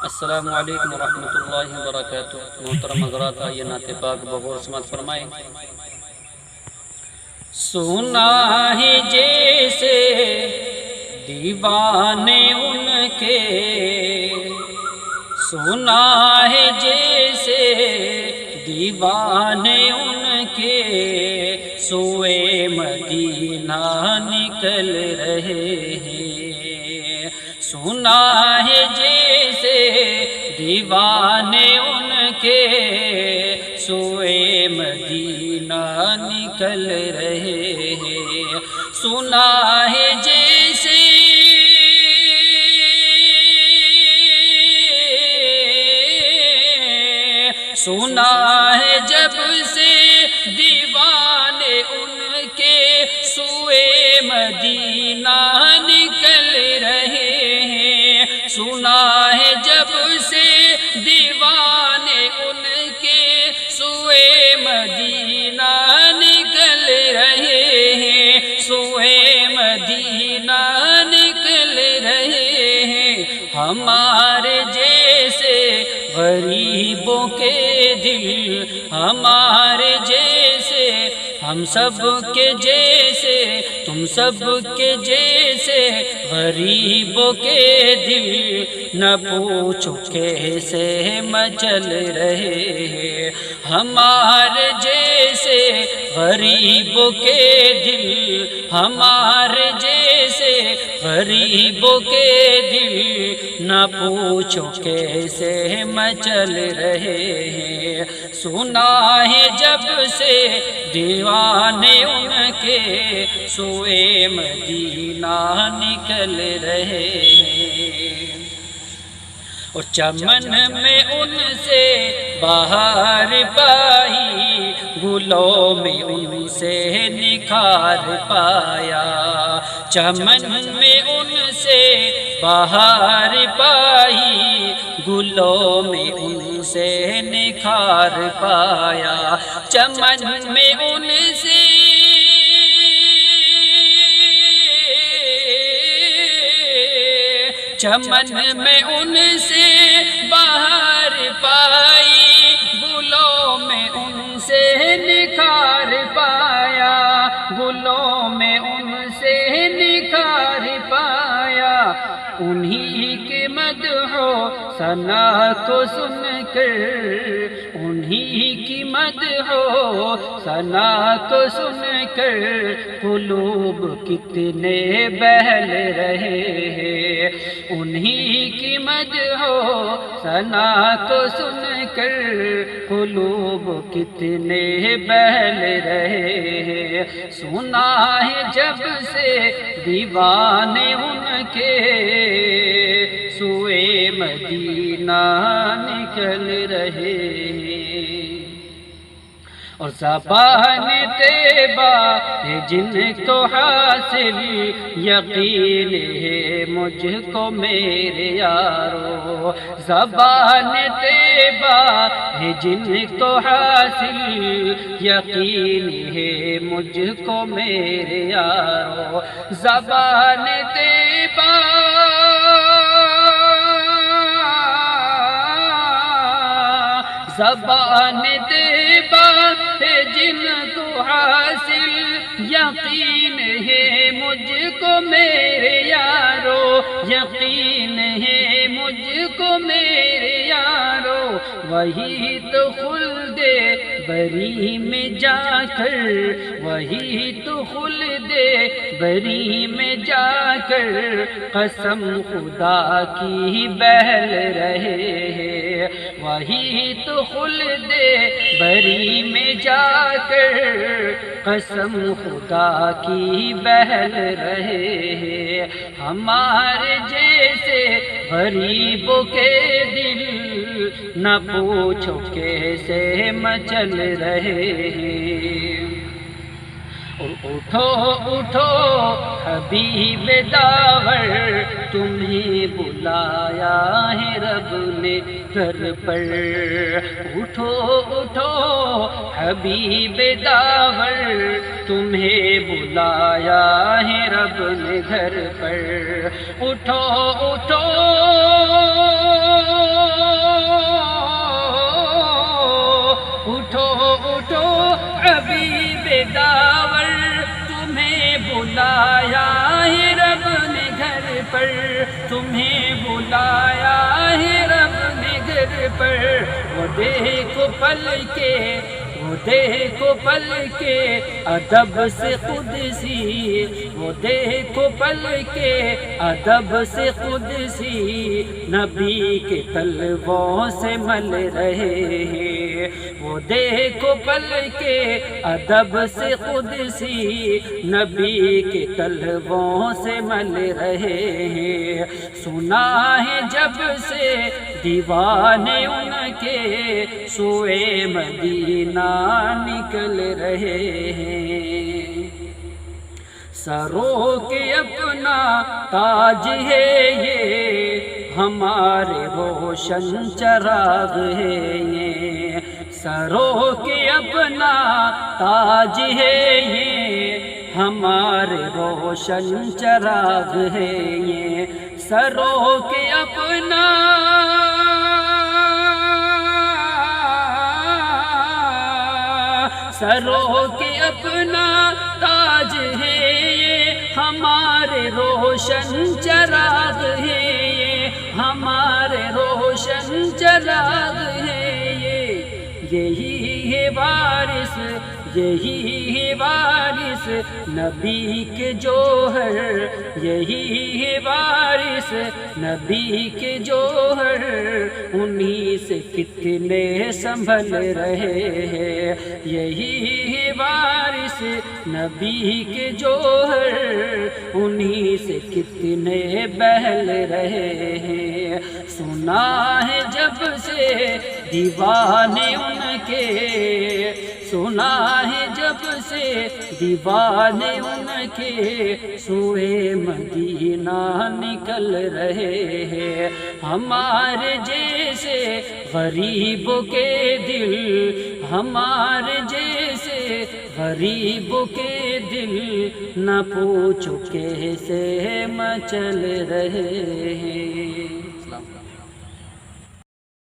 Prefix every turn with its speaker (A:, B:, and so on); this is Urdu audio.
A: السلام علیکم ورحمۃ اللہ وبرکاتہ۔ محترم حضرات، آئیے نعت پاک بغور سماعت فرمائیں۔ سنا ہے جیسے دیوانے ان کے، سنا ہے جیسے دیوانے ان کے، سوئے مدینہ نکل رہے ہیں۔ سنا ہے جیسے دیوانے ان کے، سوئے مدینہ نکل رہے ہیں۔ سنا ہے جیسے سنا ہے جب سے دیوانے ان کے، سوئے مدینہ نکل رہے ہیں۔ سنا ہے جب سے دیوانے ان کے، سوئے مدینہ نکل رہے ہیں، سوئے مدینہ نکل رہے ہیں۔ ہمارے جیسے غریبوں کے دل، ہمارے جیسے، ہم سب کے جیسے، تم سب کے جیسے غریبوں کے دل، نہ پوچھو کیسے مچل رہے ہیں۔ ہمارے جیسے غریبوں کے دل، ہمارے جیسے غریبوں کے دل، نہ پوچھو کیسے مچل رہے ہیں۔ سنا ہے جب سے دیوانے ان کے، سوئے مدینہ نکل رہے ہیں۔ اور چمن میں ان سے بہار پائی، گلوں میں ان سے نکھار پایا۔ چمن میں ان سے بہار پائی، گلوں میں ان سے نکھار پایا۔ چمن میں ان سے چمن میں ان سے بہار پائی، گلوں میں ان سے نکھار پایا، گلوں میں ان سے نکھار پایا۔ انہی کے مدح و ثنا کو سن کر، انہی کی مدح و ثنا کو سن کر، قلوب کتنے بہل رہے ہیں۔ انہی کی مدح و ثنا کو سن کر، قلوب کتنے بہل رہے ہیں۔ سنا ہے جب سے دیوانے ان کے، سوئے مدینہ نکل رہے ہیں۔ اور زبان طیبہ ہے جن کو حاصل، یقین ہے مجھ کو میرے یارو۔ زبان طیبہ ہے جن کو حاصل، یقین ہے مجھ کو میرے یارو۔ زبان طیبہ زبان طیبہ ہے جن کو حاصل، یقین ہے مجھ کو میرے یارو، یقین ہے مجھ کو میرے یارو۔ وہی تو خلد بری میں جا کر، وہی تو خلد بری میں جا کر، قسم خدا کی بہل رہے ہیں۔ وہی تو خلد بری میں جا کر، قسم خدا کی بہل رہے ہیں۔ ہمارے جیسے غریبوں کے دل، نہ پوچھو کیسے مچل رہے ہیں۔ اور اٹھو اٹھو حبیب داور، تمہیں بلایا ہے رب نے گھر پر۔ اٹھو اٹھو حبیب داور، تمہیں بلایا ہے رب نے گھر پر۔ اٹھو اٹھو تمہیں بلایا ہے رب نے گھر پر، وہ دیکھو پل کے، وہ دیکھو پل کے ادب سے قدسی، وہ دیکھو پل کے ادب سے قدسی، نبی کے طلبوں سے مل رہے ہیں، وہ دیکھو پل کے ادب سے قدسی، نبی کے طلبوں سے مل رہے ہیں، سنا ہے جب سے دیوانے ان کے سوئے مدینہ نکل رہے ہیں، سروں کے اپنا تاج ہے یہ، ہمارے روشن چراغ ہے یہ، سروں کے اپنا تاج ہے یہ، ہمارے روشن چراغ ہے یہ، سروں کے اپنا سروں کے اپنا تاج ہے یہ، ہمارے روشن چراغ ہے یہ، ہمارے روشن چراغ ہے یہ، یہی ہے وارث، یہی ہے وارث نبی کے جوہر، یہی ہے وارث نبی کے جوہر، انہی سے کتنے سنبھل رہے ہیں، یہی ہے وارث نبی کے جوہر، انہی سے کتنے بہل رہے ہیں، سنا ہے جب سے دیوانے ان کے، سنا ہے جب سے دیوانے ان کے سوئے مدینہ نکل رہے ہیں، ہمارے جیسے غریبوں کے دل، ہمارے جیسے غریبوں کے دل، نہ پوچھو کیسے مچل رہے ہیں۔